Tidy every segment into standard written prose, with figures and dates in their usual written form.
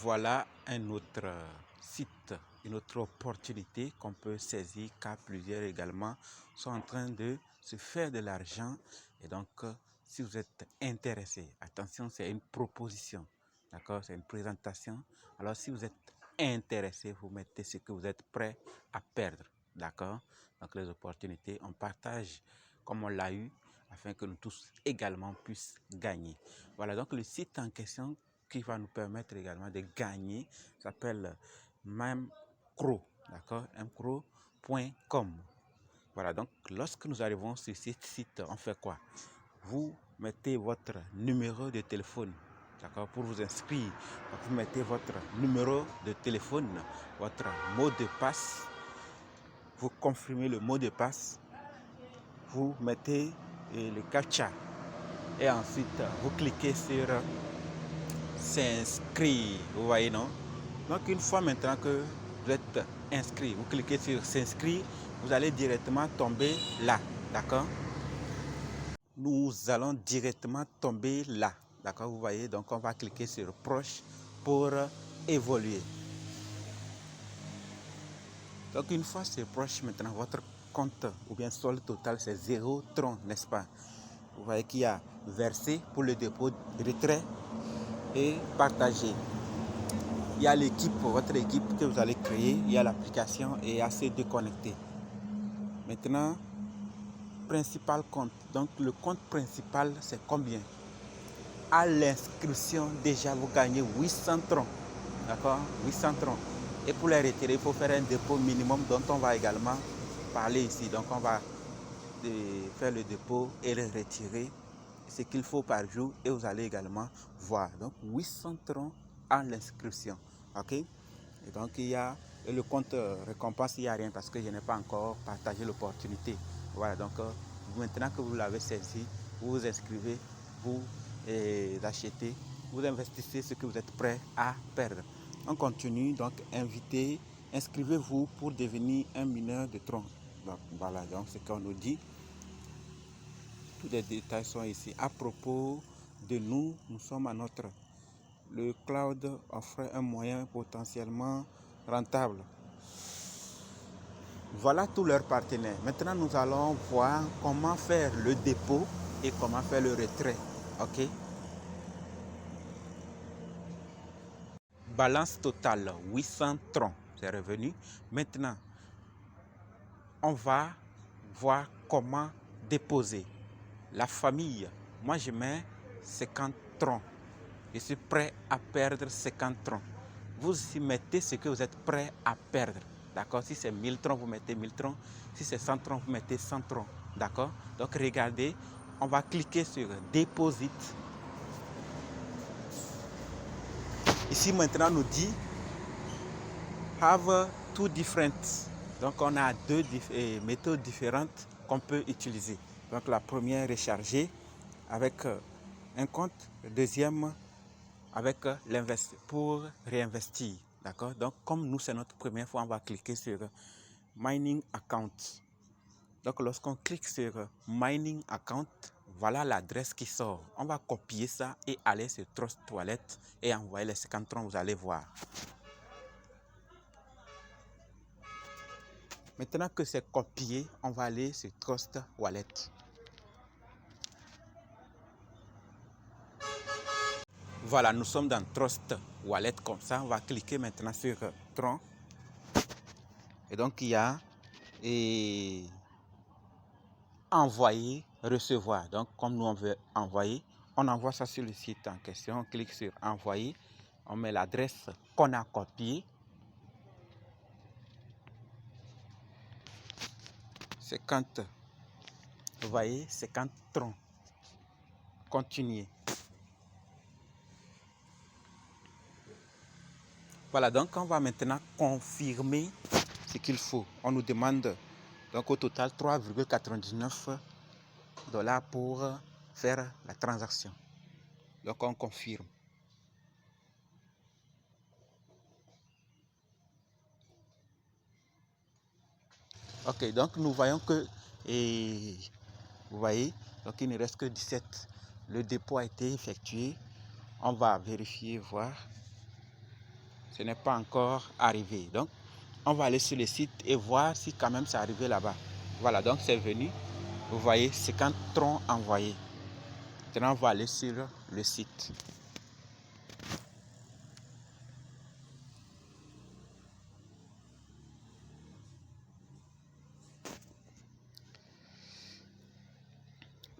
Voilà un autre site, une autre opportunité qu'on peut saisir car plusieurs également sont en train de se faire de l'argent. Et donc, si vous êtes intéressé, attention, c'est une proposition, d'accord, c'est une présentation. Alors, si vous êtes intéressé, vous mettez ce que vous êtes prêt à perdre, d'accord. Donc, les opportunités, on partage comme on l'a eu afin que nous tous également puissions gagner. Voilà, donc le site en question qui va nous permettre également de gagner s'appelle Mcro, d'accord, mcro.com. Voilà, donc lorsque nous arrivons sur ce site, on fait quoi? Vous mettez votre numéro de téléphone, d'accord, pour vous inscrire. Donc, vous mettez votre numéro de téléphone, votre mot de passe, vous confirmez le mot de passe, vous mettez le captcha et ensuite vous cliquez sur s'inscrire, vous voyez, non? Donc une fois maintenant que vous êtes inscrit, vous cliquez sur s'inscrire, vous allez directement tomber là, d'accord? Nous allons directement tomber là, d'accord? Vous voyez, donc on va cliquer sur proche pour évoluer. Donc une fois c'est proche, maintenant votre compte ou bien solde total c'est 0 tron, n'est-ce pas? Vous voyez qu'il y a versé pour le dépôt, retrait et partagé. Il y a l'équipe, votre équipe que vous allez créer, il y a l'application et il y a ces deux connectés. Maintenant, principal compte. Donc le compte principal, c'est combien? À l'inscription, déjà, vous gagnez 800 troncs. D'accord? 800 troncs. Et pour les retirer, il faut faire un dépôt minimum dont on va également parler ici. Donc on va faire le dépôt et le retirer. Ce qu'il faut par jour et vous allez également voir. Donc 800 troncs à l'inscription. Ok? Et donc il y a le compte récompense, il n'y a rien parce que je n'ai pas encore partagé l'opportunité. Voilà, donc maintenant que vous l'avez saisi, vous vous inscrivez, vous achetez, vous investissez ce que vous êtes prêt à perdre. On continue, donc invitez, inscrivez-vous pour devenir un mineur de tronc. Donc voilà, donc ce qu'on nous dit. Tous les détails sont ici. À propos de nous, nous sommes à notre. Le cloud offre un moyen potentiellement rentable. Voilà tous leurs partenaires. Maintenant, nous allons voir comment faire le dépôt et comment faire le retrait. OK? Balance totale, 800 troncs. C'est revenu. Maintenant, on va voir comment déposer. La famille, moi je mets 50 troncs. Je suis prêt à perdre 50 troncs. Vous y mettez ce que vous êtes prêt à perdre. D'accord? Si c'est 1000 troncs, vous mettez 1000 troncs. Si c'est 100 troncs, vous mettez 100 troncs. D'accord? Donc regardez, on va cliquer sur Deposit. Ici maintenant, on nous dit Have two different. Donc on a deux méthodes différentes qu'on peut utiliser. Donc la première est chargée avec un compte, le deuxième avec pour réinvestir. D'accord? Donc comme nous c'est notre première fois, on va cliquer sur Mining Account. Donc lorsqu'on clique sur Mining Account, voilà l'adresse qui sort. On va copier ça et aller sur Trust Wallet et envoyer les 50 troncs, vous allez voir. Maintenant que c'est copié, on va aller sur Trust Wallet. Voilà, nous sommes dans Trust Wallet comme ça. On va cliquer maintenant sur Tron. Et donc il y a envoyer, recevoir. Donc comme nous on veut envoyer, on envoie ça sur le site en question. On clique sur envoyer. On met l'adresse qu'on a copiée. 50. Vous voyez, 50 troncs. Continuer. Voilà, donc on va maintenant confirmer ce qu'il faut. On nous demande donc au total 3,99 $ pour faire la transaction. Donc on confirme. Ok, donc nous voyons que, vous voyez, donc il ne reste que 17. Le dépôt a été effectué. On va vérifier, voir. ce n'est pas encore arrivé. Donc, on va aller sur le site et voir si quand même c'est arrivé là-bas. Voilà, donc c'est venu. Vous voyez, 50 troncs envoyés. Maintenant, on va aller sur le site.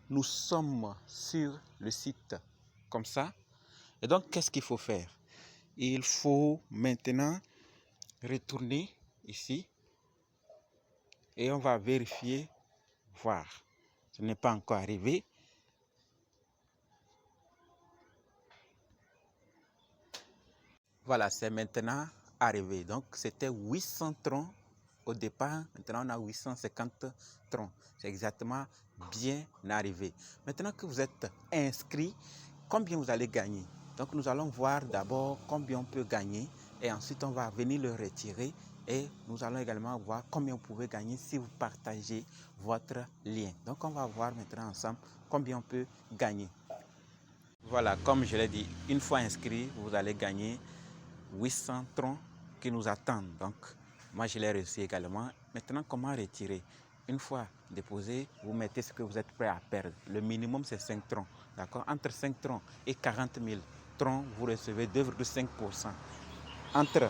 Nous sommes sur le site comme ça. Et donc, qu'est-ce qu'il faut faire? Il faut maintenant retourner ici et on va vérifier, voir. Ce n'est pas encore arrivé. Voilà, c'est maintenant arrivé. Donc, c'était 800 troncs au départ. Maintenant, on a 850 troncs. C'est exactement bien arrivé. Maintenant que vous êtes inscrit, combien vous allez gagner? Donc, nous allons voir d'abord combien on peut gagner et ensuite, on va venir le retirer et nous allons également voir combien vous pouvez gagner si vous partagez votre lien. Donc, on va voir maintenant ensemble combien on peut gagner. Voilà, comme je l'ai dit, une fois inscrit, vous allez gagner 800 troncs qui nous attendent. Donc, moi, je l'ai reçu également. Maintenant, comment retirer? Une fois déposé, vous mettez ce que vous êtes prêt à perdre. Le minimum, c'est 5 troncs. D'accord? Entre 5 troncs et 40 000 troncs, vous recevez 2,5%. Entre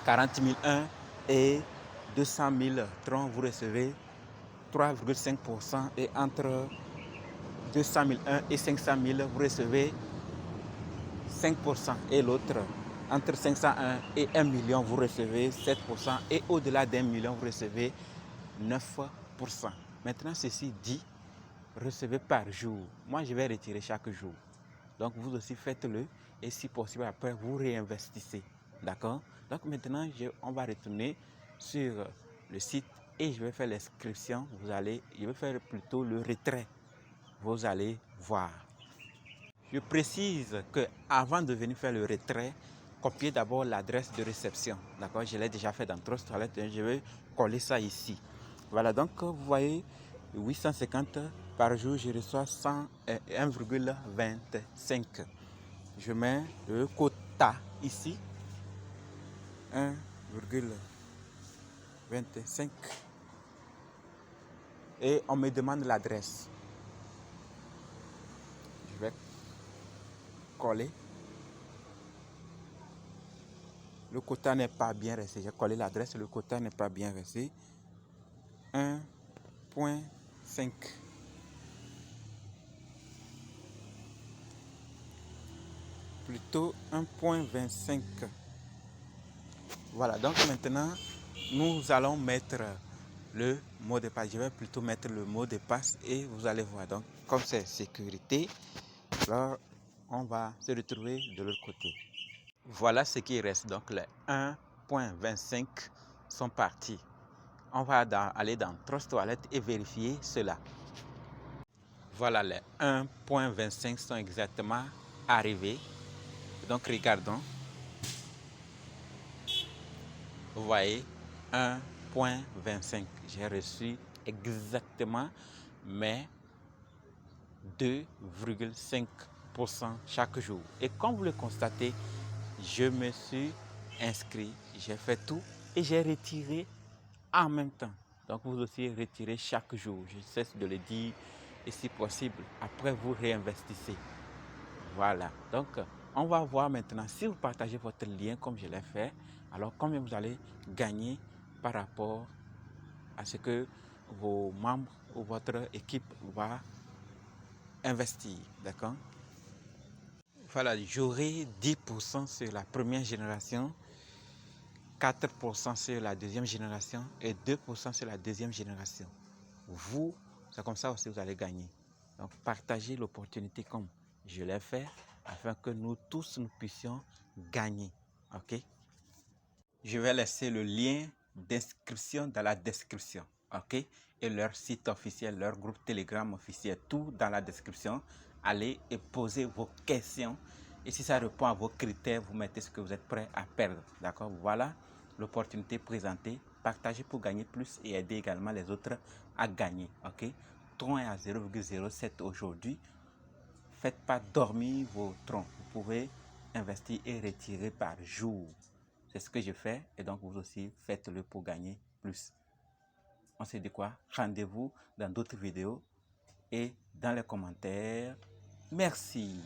40 001 et 200 000 troncs, vous recevez 3,5%. Et entre 200 001 et 500 000, vous recevez 5%. Et l'autre, entre 501 et 1 million, vous recevez 7%. Et au-delà d'1 million, vous recevez 9%. Maintenant, ceci dit, recevez par jour. Moi, je vais retirer chaque jour. Donc, vous aussi faites-le. Et si possible, après, vous réinvestissez. D'accord? Donc, maintenant, on va retourner sur le site et je vais faire l'inscription. Je vais faire plutôt le retrait. Vous allez voir. Je précise qu'avant de venir faire le retrait, copiez d'abord l'adresse de réception. D'accord? Je l'ai déjà fait dans Trust Wallet. Je vais coller ça ici. Voilà, donc vous voyez, 850 par jour, je reçois 1,25. Je mets le quota ici, 1,25. Et on me demande l'adresse. Je vais coller. Le quota n'est pas bien resté. J'ai collé l'adresse, le quota n'est pas bien resté. 1,5. Plutôt 1,25. Voilà, donc maintenant, nous allons mettre le mot de passe. Je vais plutôt mettre le mot de passe et vous allez voir. Donc, comme c'est sécurité, alors on va se retrouver de l'autre côté. Voilà ce qui reste. Donc, les 1,25 sont partis. On va aller dans Trust Wallet et vérifier cela. Voilà, les 1,25 sont exactement arrivés. Donc, regardons. Vous voyez, 1,25. J'ai reçu exactement mes 2,5% chaque jour. Et comme vous le constatez, je me suis inscrit, j'ai fait tout et j'ai retiré en même temps. Donc vous aussi retirez chaque jour. Je cesse de le dire et si possible, après vous réinvestissez. Voilà. Donc on va voir maintenant si vous partagez votre lien comme je l'ai fait, alors combien vous allez gagner par rapport à ce que vos membres ou votre équipe va investir. D'accord? Voilà, j'aurai 10% sur la première génération, 4% sur la deuxième génération et 2% sur la deuxième génération. Vous, c'est comme ça aussi vous allez gagner. Donc, partagez l'opportunité comme je l'ai fait afin que nous tous nous puissions gagner. OK? Je vais laisser le lien d'inscription dans la description. OK? Et leur site officiel, leur groupe Telegram officiel, tout dans la description. Allez et posez vos questions. Et si ça répond à vos critères, vous mettez ce que vous êtes prêt à perdre. D'accord? Voilà l'opportunité présentée. Partagez pour gagner plus et aider également les autres à gagner. OK? Tron est à 0,07 aujourd'hui. Faites pas dormir vos troncs. Vous pouvez investir et retirer par jour. C'est ce que je fais et donc vous aussi faites-le pour gagner plus. On se dit quoi? Rendez-vous dans d'autres vidéos et dans les commentaires. Merci.